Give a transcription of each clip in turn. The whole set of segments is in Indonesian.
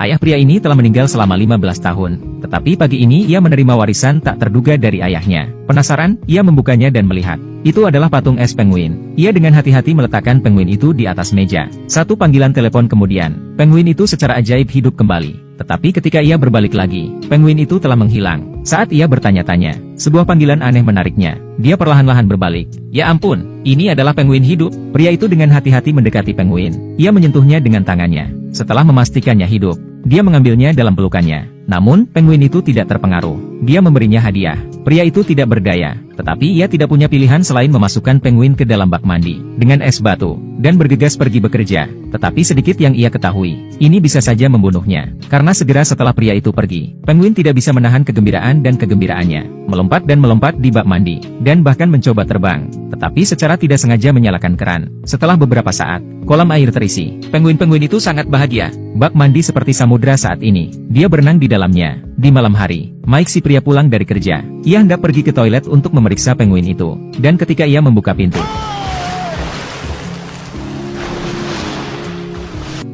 Ayah pria ini telah meninggal selama 15 tahun, tetapi pagi ini ia menerima warisan tak terduga dari ayahnya. Penasaran, ia membukanya dan melihat. Itu adalah patung es penguin. Ia dengan hati-hati meletakkan penguin itu di atas meja. Satu panggilan telepon kemudian, penguin itu secara ajaib hidup kembali. Tetapi ketika ia berbalik lagi, penguin itu telah menghilang. Saat ia bertanya-tanya, sebuah panggilan aneh menariknya. Dia perlahan-lahan berbalik. Ya ampun, ini adalah penguin hidup. Pria itu dengan hati-hati mendekati penguin. Ia menyentuhnya dengan tangannya. Setelah memastikannya hidup, dia mengambilnya dalam pelukannya. Namun, penguin itu tidak terpengaruh. Dia memberinya hadiah. Pria itu tidak berdaya, tetapi ia tidak punya pilihan selain memasukkan penguin ke dalam bak mandi dengan es batu, dan bergegas pergi bekerja. Tetapi sedikit yang ia ketahui, ini bisa saja membunuhnya. Karena segera setelah pria itu pergi, penguin tidak bisa menahan kegembiraan dan kegembiraannya, melompat dan melompat di bak mandi, dan bahkan mencoba terbang. Tetapi secara tidak sengaja menyalakan keran. Setelah beberapa saat, kolam air terisi. Penguin-penguin itu sangat bahagia. Bak mandi seperti samudra saat ini. Dia berenang di dalamnya. Di malam hari, Mike si pria pulang dari kerja. Ia hendak pergi ke toilet untuk memeriksa penguin itu. Dan ketika ia membuka pintu,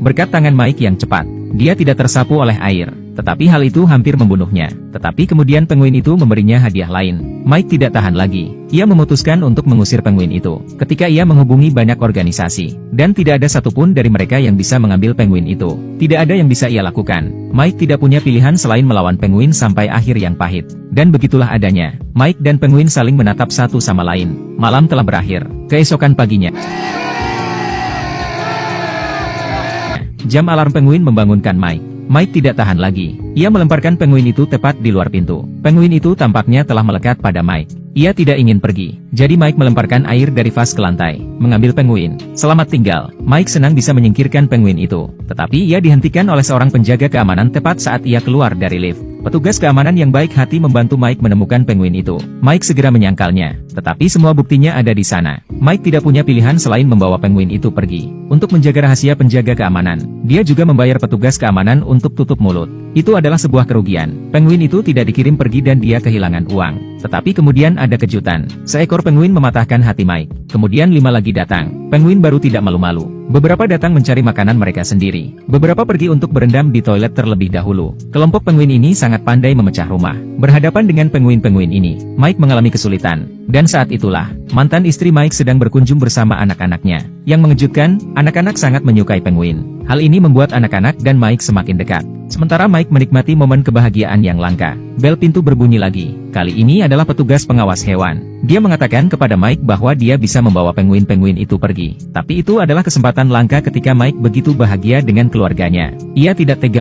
berkat tangan Mike yang cepat, dia tidak tersapu oleh air. Tetapi hal itu hampir membunuhnya. Tetapi kemudian penguin itu memberinya hadiah lain. Mike tidak tahan lagi. Ia memutuskan untuk mengusir penguin itu. Ketika ia menghubungi banyak organisasi, dan tidak ada satupun dari mereka yang bisa mengambil penguin itu. Tidak ada yang bisa ia lakukan. Mike tidak punya pilihan selain melawan penguin sampai akhir yang pahit. Dan begitulah adanya. Mike dan penguin saling menatap satu sama lain. Malam telah berakhir. Keesokan paginya, jam alarm penguin membangunkan Mike. Mike tidak tahan lagi. Ia melemparkan penguin itu tepat di luar pintu. Penguin itu tampaknya telah melekat pada Mike. Ia tidak ingin pergi. Jadi Mike melemparkan air dari vas ke lantai, mengambil penguin. Selamat tinggal. Mike senang bisa menyingkirkan penguin itu. Tetapi ia dihentikan oleh seorang penjaga keamanan tepat saat ia keluar dari lift. Petugas keamanan yang baik hati membantu Mike menemukan penguin itu. Mike segera menyangkalnya. Tetapi semua buktinya ada di sana. Mike tidak punya pilihan selain membawa penguin itu pergi. Untuk menjaga rahasia penjaga keamanan, dia juga membayar petugas keamanan untuk tutup mulut. Itu adalah sebuah kerugian. Penguin itu tidak dikirim pergi dan dia kehilangan uang. Tetapi kemudian ada kejutan. Seekor penguin mematahkan hati Mike. Kemudian 5 lagi datang. Penguin baru tidak malu-malu. Beberapa datang mencari makanan mereka sendiri. Beberapa pergi untuk berendam di toilet terlebih dahulu. Kelompok penguin ini sangat pandai memecah rumah. Berhadapan dengan penguin-penguin ini, Mike mengalami kesulitan. Dan saat itulah, mantan istri Mike sedang berkunjung bersama anak-anaknya. Yang mengejutkan, anak-anak sangat menyukai penguin. Hal ini membuat anak-anak dan Mike semakin dekat. Sementara Mike menikmati momen kebahagiaan yang langka. Bel pintu berbunyi lagi. Kali ini adalah petugas pengawas hewan. Dia mengatakan kepada Mike bahwa dia bisa membawa penguin-penguin itu pergi. Tapi itu adalah kesempatan langka ketika Mike begitu bahagia dengan keluarganya. Ia tidak tega